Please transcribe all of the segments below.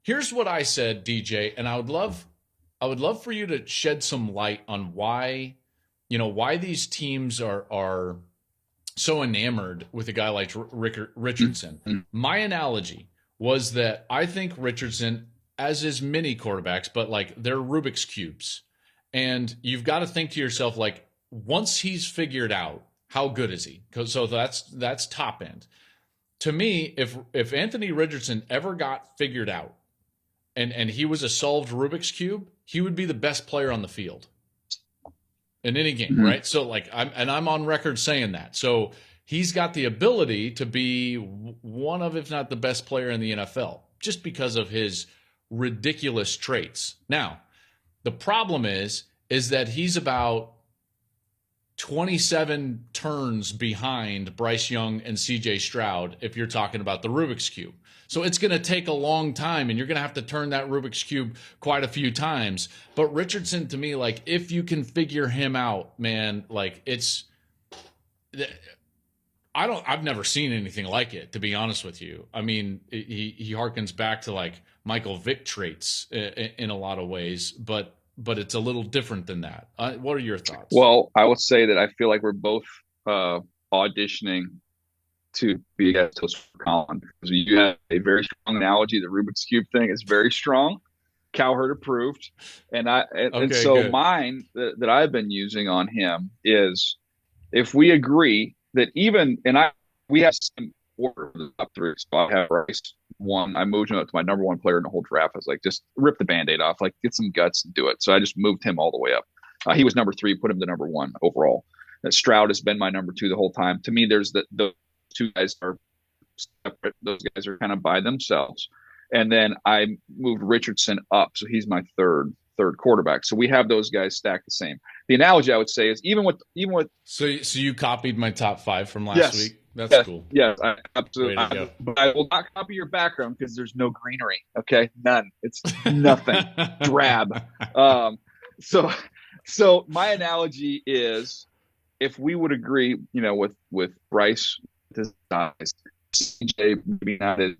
Here's what I said, DJ, and I would love for you to shed some light on why, why these teams are so enamored with a guy like Richardson. Mm-hmm. My analogy was that I think Richardson, as is many quarterbacks, but like they're Rubik's cubes, and you've got to think to yourself like, once he's figured out, how good is he? So that's top end. To me, if Anthony Richardson ever got figured out, and he was a solved Rubik's cube, he would be the best player on the field in any game, Mm-hmm. right? So like I'm on record saying that. So he's got the ability to be one of, if not the best player in the NFL, just because of his ridiculous traits. Now, the problem is that he's about 27 turns behind Bryce Young and C.J. Stroud if you're talking about the Rubik's Cube. So it's going to take a long time, and you're going to have to turn that Rubik's Cube quite a few times. But Richardson, to me, like, if you can figure him out, man, like, I've never seen anything like it, to be honest with you. I mean, he harkens back to, like, Michael Vick traits in a lot of ways, but it's a little different than that. What are your thoughts? Well, I will say that I feel like we're both auditioning to be guest hosts for Colin, because you have a very strong analogy. The Rubik's Cube thing is very strong. Cowherd approved. And so good. mine that I've been using on him is, if we agree that we have some order of the top three. So I have Bryce one. I moved him up to my number one player in the whole draft. I was like, just rip the Band-Aid off, like get some guts and do it. So I just moved him all the way up. He was number 3, put him to number 1 overall. Stroud has been my number 2 the whole time. To me, there's the two guys are separate. Those guys are kind of by themselves. And then I moved Richardson up, so he's my third quarterback. So we have those guys stacked the same. The analogy I would say is even with So you copied my top 5 from last week. That's cool. Yes, I absolutely. Way to go. But I will not copy your background because there's no greenery. Okay, none. It's nothing. Drab. So my analogy is, if we would agree, with Bryce, his size, CJ maybe not as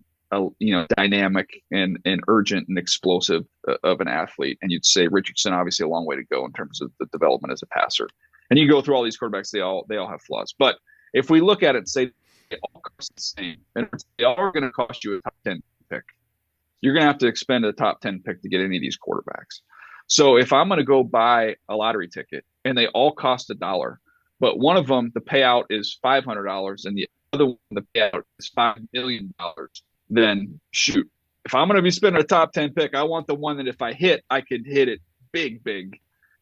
dynamic and urgent and explosive of an athlete, and you'd say Richardson obviously a long way to go in terms of the development as a passer. And you go through all these quarterbacks, they all have flaws. But if we look at it and say they all cost the same, and they all are going to cost you a top 10 pick, you're going to have to expend a top 10 pick to get any of these quarterbacks. So if I'm going to go buy a lottery ticket and they all cost $1, but one of them, the payout is $500, and the other one, the payout is $5 million, then shoot. If I'm going to be spending a top 10 pick, I want the one that if I hit, I could hit it big.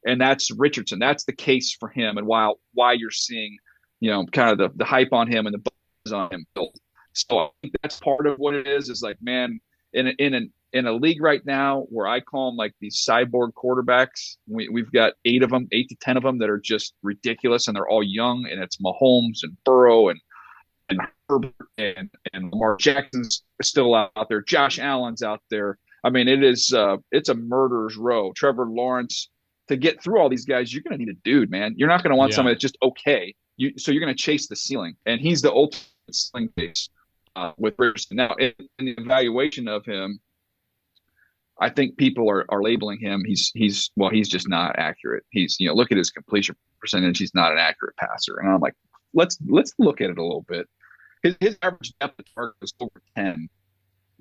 And that's Richardson. That's the case for him, and why you're seeing, kind of the hype on him and the buzz on him built. So I think that's part of what it is like, man, in a league right now where I call them like these cyborg quarterbacks, we've got 8 to 10 of them that are just ridiculous, and they're all young, and it's Mahomes and Burrow and Herbert and Lamar Jackson's still out there. Josh Allen's out there. I mean, it's a murderer's row. Trevor Lawrence. To get through all these guys, you're going to need a dude, man. You're not going to want somebody that's just okay. So you're going to chase the ceiling, and he's the ultimate ceiling base with Richardson. Now, in the evaluation of him, I think people are labeling him. He's just not accurate. He's look at his completion percentage. He's not an accurate passer, and I'm like, let's look at it a little bit. His average depth of target was over 10.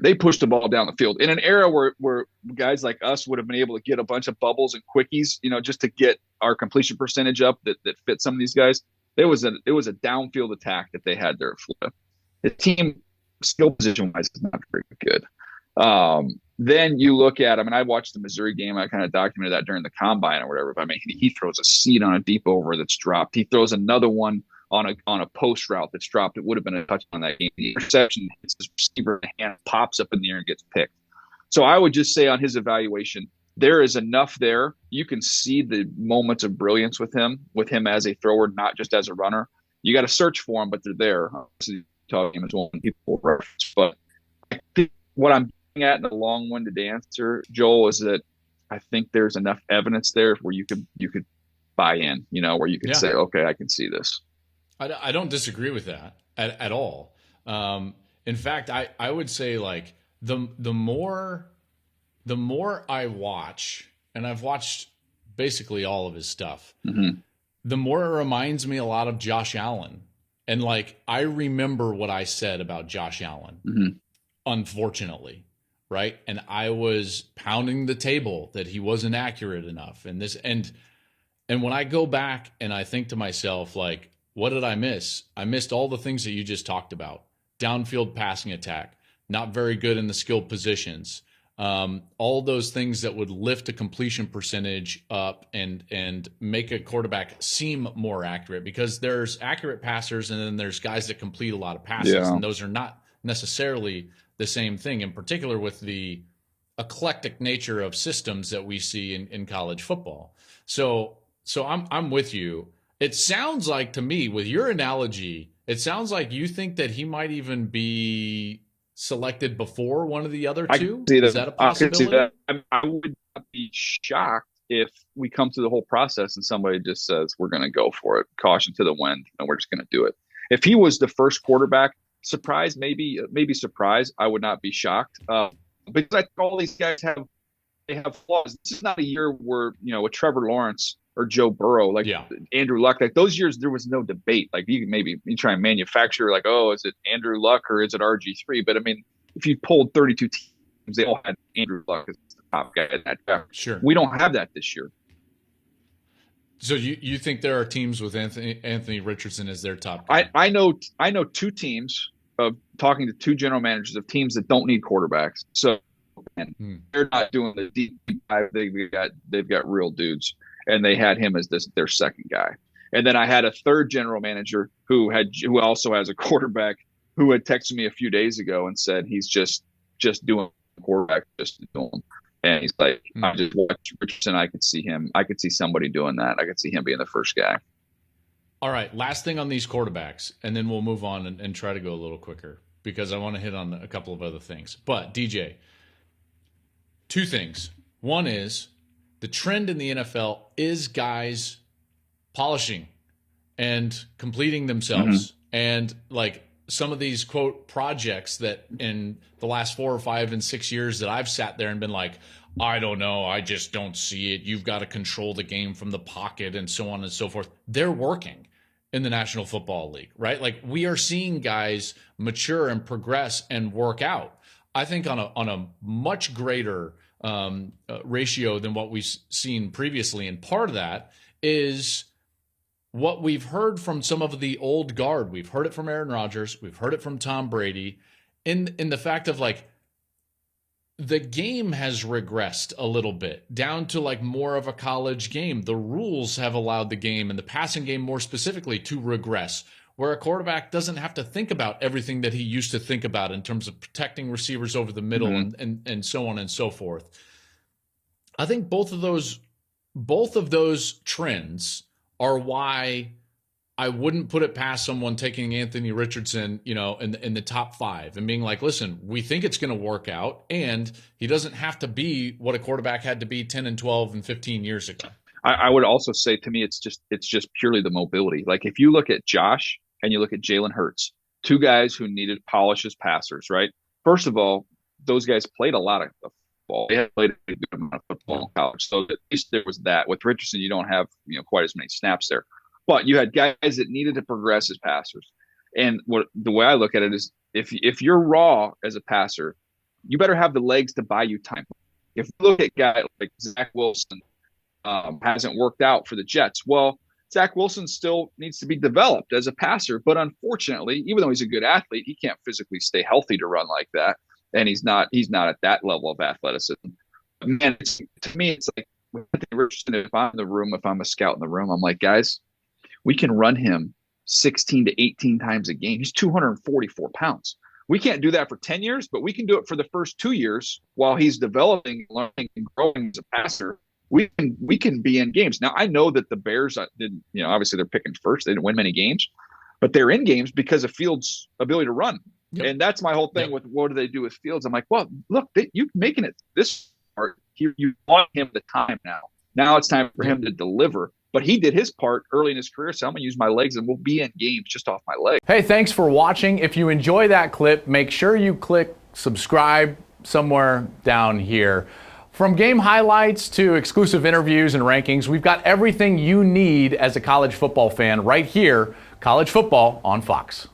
They pushed the ball down the field in an era where guys like us would have been able to get a bunch of bubbles and quickies, just to get our completion percentage up that fit some of these guys. It was a downfield attack that they had there at Florida. The team skill position wise is not very good. Then you look at him, and I watched the Missouri game. I kind of documented that during the combine or whatever. But I mean, he throws a seed on a deep over that's dropped. He throws another one on a post route that's dropped. It would have been a touchdown that game. The interception hits his receiver in the hand, pops up in the air and gets picked. So I would just say on his evaluation, there is enough there. You can see the moments of brilliance with him as a thrower, not just as a runner. You got to search for them, but they're there. Obviously, talking as one people reference. But I think what I'm getting at in the long-winded answer, Joel, is that I think there's enough evidence there where you could buy in, where you could say, okay, I can see this. I don't disagree with that at all. In fact, I would say like the more the more I watch, and I've watched basically all of his stuff, Mm-hmm. the more it reminds me a lot of Josh Allen. And like, I remember what I said about Josh Allen, Mm-hmm. unfortunately, right? And I was pounding the table that he wasn't accurate enough. And when I go back and I think to myself, like, what did I miss? I missed all the things that you just talked about. Downfield passing attack, not very good in the skilled positions. All those things that would lift a completion percentage up and make a quarterback seem more accurate, because there's accurate passers and then there's guys that complete a lot of passes. Yeah. And those are not necessarily the same thing, in particular with the eclectic nature of systems that we see in college football. So I'm with you. It sounds like, to me, with your analogy, it sounds like you think that he might even be selected before one of the other two. Is that a possibility? I would not be shocked if we come through the whole process and somebody just says, we're going to go for it, caution to the wind, and we're just going to do it. If he was the first quarterback, surprise, maybe surprise, I would not be shocked. Because I think all these guys have flaws. This is not a year where, with Trevor Lawrence or Joe Burrow, Andrew Luck, like those years, there was no debate. Like you try and manufacture, like, oh, is it Andrew Luck or is it RG3? But I mean, if you pulled 32 teams, they all had Andrew Luck as the top guy in that draft. Sure. We don't have that this year. So you think there are teams with Anthony Richardson as their top guy? I know two teams, of talking to two general managers of teams that don't need quarterbacks. So they're not doing the deep dive. They've got real dudes. And they had him as their second guy. And then I had a third general manager who also has a quarterback, who had texted me a few days ago and said he's just doing quarterback, just doing. And he's like, I just watched Richardson. I could see him. I could see somebody doing that. I could see him being the first guy. All right. Last thing on these quarterbacks, and then we'll move on and try to go a little quicker, because I want to hit on a couple of other things. But DJ, two things. One is, the trend in the NFL is guys polishing and completing themselves. And like some of these, quote, projects that in the last 4 or 5 and 6 years that I've sat there and been like, I don't know, I just don't see it. You've got to control the game from the pocket and so on and so forth. They're working in the National Football League, right? Like, we are seeing guys mature and progress and work out, I think, on a much greater ratio than what we've seen previously. And part of that is what we've heard from some of the old guard. We've heard it from Aaron Rodgers. We've heard it from Tom Brady, in the fact of, like, the game has regressed a little bit down to like more of a college game. The rules have allowed the game, and the passing game more specifically, to regress, where a quarterback doesn't have to think about everything that he used to think about in terms of protecting receivers over the middle and so on and so forth. I think both of those trends are why I wouldn't put it past someone taking Anthony Richardson, in the top 5 and being like, listen, we think it's going to work out, and he doesn't have to be what a quarterback had to be 10 and 12 and 15 years ago. I would also say, to me, it's just purely the mobility. Like, if you look at Josh and you look at Jalen Hurts, two guys who needed polish as passers, right? First of all, those guys played a lot of football. They had played a good amount of football in college. So at least there was that. With Richardson, you don't have quite as many snaps there. But you had guys that needed to progress as passers. And the way I look at it is, if you're raw as a passer, you better have the legs to buy you time. If you look at guys like Zach Wilson, hasn't worked out for the Jets. Well, Zach Wilson still needs to be developed as a passer. But unfortunately, even though he's a good athlete, he can't physically stay healthy to run like that. And he's not at that level of athleticism. Man, to me, it's like, with Anthony Richardson, if I'm in the room, if I'm a scout in the room, I'm like, guys, we can run him 16 to 18 times a game. He's 244 pounds. We can't do that for 10 years, but we can do it for the first 2 years while he's developing, learning, and growing as a passer. We can be in games. Now, I know that the Bears didn't, obviously they're picking first. They didn't win many games, but they're in games because of Fields' ability to run. Yep. And that's my whole thing with what do they do with Fields. I'm like, well, look, you're making it this part. You want him the time now. Now it's time for him to deliver. But he did his part early in his career, so I'm going to use my legs, and we'll be in games just off my legs. Hey, thanks for watching. If you enjoy that clip, make sure you click subscribe somewhere down here. From game highlights to exclusive interviews and rankings, we've got everything you need as a college football fan right here. College football on Fox.